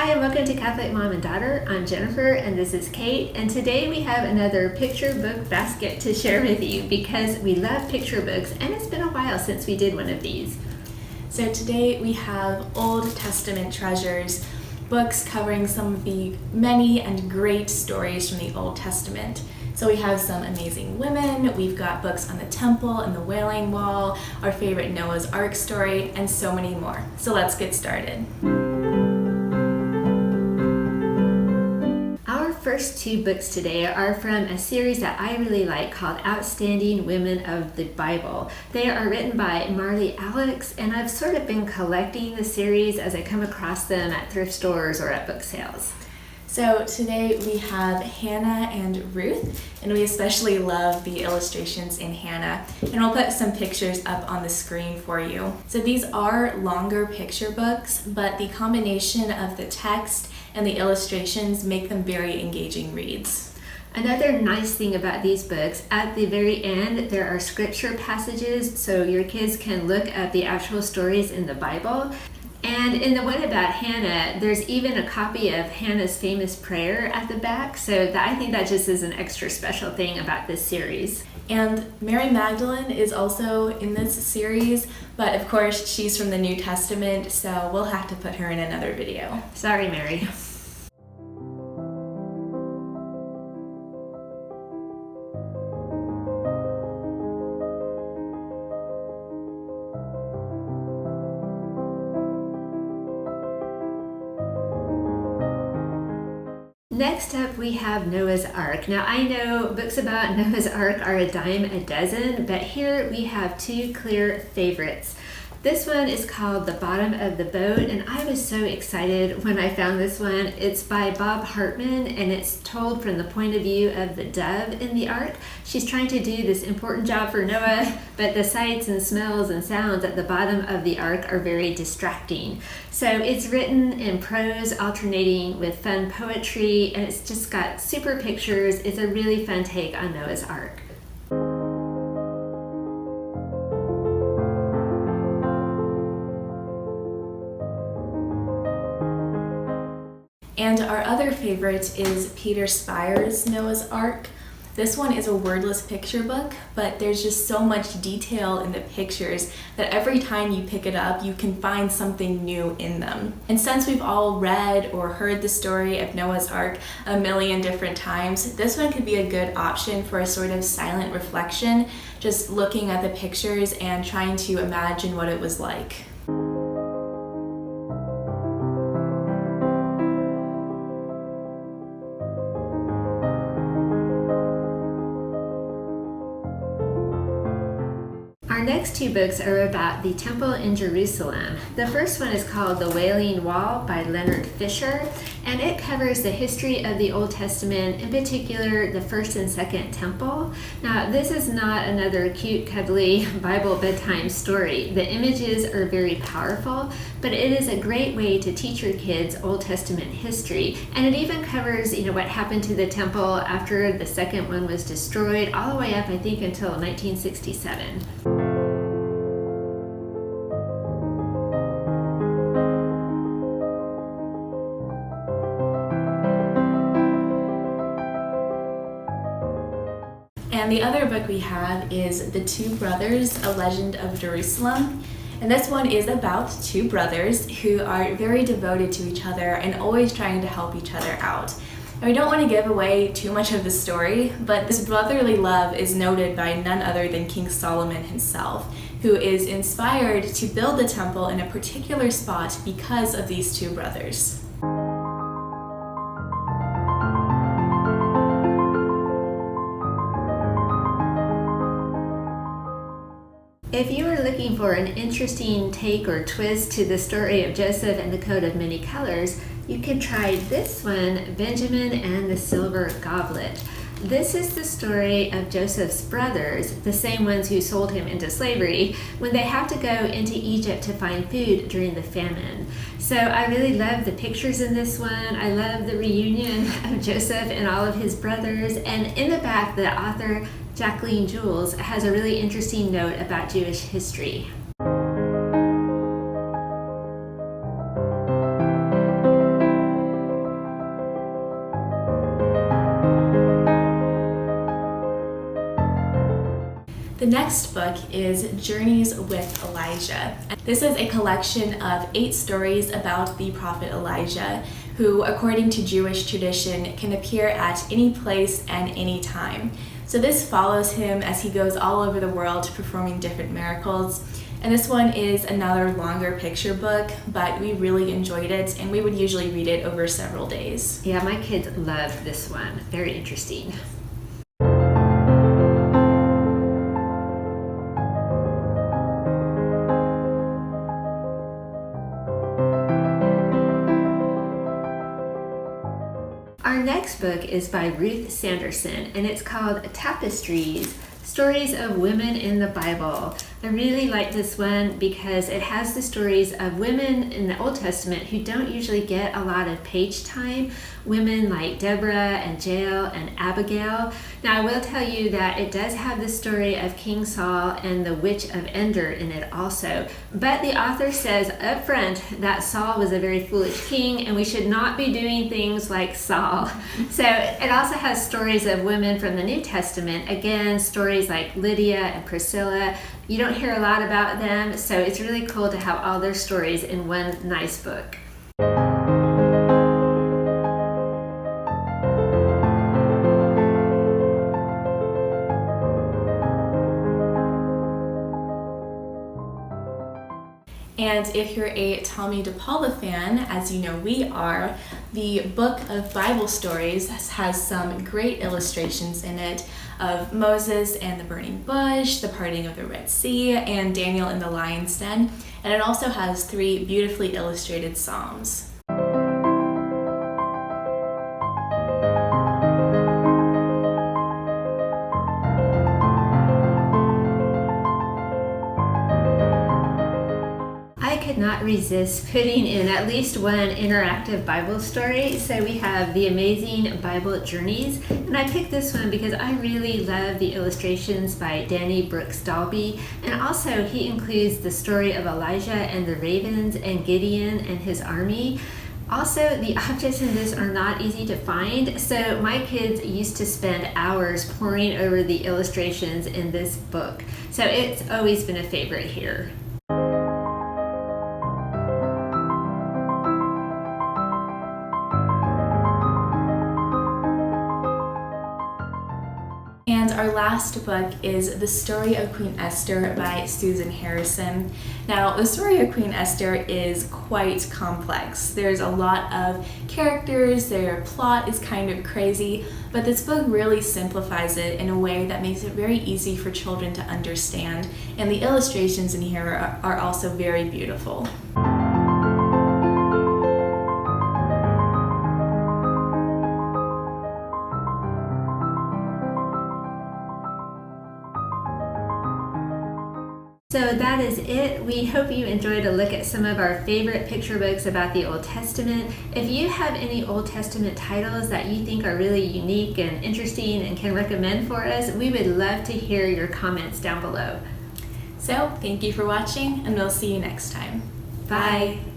Hi and welcome to Catholic Mom and Daughter. I'm Jennifer and this is Kate, and today we have another picture book basket to share with you because we love picture books and it's been a while since we did one of these. So today we have Old Testament treasures, books covering some of the many and great stories from the Old Testament. So we have some amazing women, we've got books on the temple and the Wailing Wall, our favorite Noah's Ark story, and so many more. So let's get started. Our first two books today are from a series that I really like called Outstanding Women of the Bible. They are written by Marley Alex, and I've sort of been collecting the series as I come across them at thrift stores or at book sales. So today we have Hannah and Ruth, and we especially love the illustrations in Hannah, and we'll put some pictures up on the screen for you. So these are longer picture books, but the combination of the text and the illustrations make them very engaging reads. Another nice thing about these books, at the very end there are scripture passages so your kids can look at the actual stories in the Bible. And in the one about Hannah, there's even a copy of Hannah's famous prayer at the back, so I think that just is an extra special thing about this series. And Mary Magdalene is also in this series, but of course she's from the New Testament, so we'll have to put her in another video. Sorry, Mary. Next up, we have Noah's Ark. Now, I know books about Noah's Ark are a dime a dozen, but here we have two clear favorites. This one is called The Bottom of the Boat, and I was so excited when I found this one. It's by Bob Hartman, and it's told from the point of view of the dove in the ark. She's trying to do this important job for Noah, but the sights and smells and sounds at the bottom of the ark are very distracting. So it's written in prose, alternating with fun poetry, and it's just got super pictures. It's a really fun take on Noah's Ark. And our other favorite is Peter Spire's Noah's Ark. This one is a wordless picture book, but there's just so much detail in the pictures that every time you pick it up, you can find something new in them. And since we've all read or heard the story of Noah's Ark a million different times, this one could be a good option for a sort of silent reflection, just looking at the pictures and trying to imagine what it was like. Our next two books are about the temple in Jerusalem. The first one is called The Wailing Wall by Leonard Fisher, and it covers the history of the Old Testament, in particular the first and second temple. Now, this is not another cute, cuddly Bible bedtime story. The images are very powerful, but it is a great way to teach your kids Old Testament history, and it even covers, what happened to the temple after the second one was destroyed, all the way up, I think, until 1967. And the other book we have is The Two Brothers, A Legend of Jerusalem. And this one is about two brothers who are very devoted to each other and always trying to help each other out. And we don't want to give away too much of the story, but this brotherly love is noted by none other than King Solomon himself, who is inspired to build the temple in a particular spot because of these two brothers. If you are looking for an interesting take or twist to the story of Joseph and the Coat of Many Colors, you can try this one, Benjamin and the Silver Goblet. This is the story of Joseph's brothers, the same ones who sold him into slavery, when they have to go into Egypt to find food during the famine. So I really love the pictures in this one. I love the reunion of Joseph and all of his brothers. And in the back, the author, Jacqueline Jules, has a really interesting note about Jewish history. The next book is Journeys with Elijah. This is a collection of 8 stories about the prophet Elijah, who, according to Jewish tradition, can appear at any place and any time. So this follows him as he goes all over the world performing different miracles. And this one is another longer picture book, but we really enjoyed it, and we would usually read it over several days. Yeah, my kids loved this one. Very interesting. Our next book is by Ruth Sanderson, and it's called Tapestries, Stories of Women in the Bible. I really like this one because it has the stories of women in the Old Testament who don't usually get a lot of page time. Women like Deborah and Jael and Abigail. Now I will tell you that it does have the story of King Saul and the witch of Endor in it also. But the author says up front that Saul was a very foolish king and we should not be doing things like Saul. So it also has stories of women from the New Testament. Again, stories like Lydia and Priscilla. You don't hear a lot about them, so it's really cool to have all their stories in one nice book. And if you're a Tommy dePaola fan, as you know we are, the Book of Bible Stories has some great illustrations in it of Moses and the burning bush, the parting of the Red Sea, and Daniel in the lion's den. And it also has 3 beautifully illustrated psalms. I could not resist putting in at least one interactive Bible story. So we have The Amazing Bible Journeys, and I picked this one because I really love the illustrations by Danny Brooks Dalby, and also he includes the story of Elijah and the ravens and Gideon and his army. Also, the objects in this are not easy to find, so my kids used to spend hours poring over the illustrations in this book. So it's always been a favorite here. And our last book is The Story of Queen Esther by Susan Harrison. Now, the story of Queen Esther is quite complex. There's a lot of characters, their plot is kind of crazy, but this book really simplifies it in a way that makes it very easy for children to understand, and the illustrations in here are also very beautiful. So that is it. We hope you enjoyed a look at some of our favorite picture books about the Old Testament. If you have any Old Testament titles that you think are really unique and interesting and can recommend for us, we would love to hear your comments down below. So, thank you for watching, and we'll see you next time. Bye.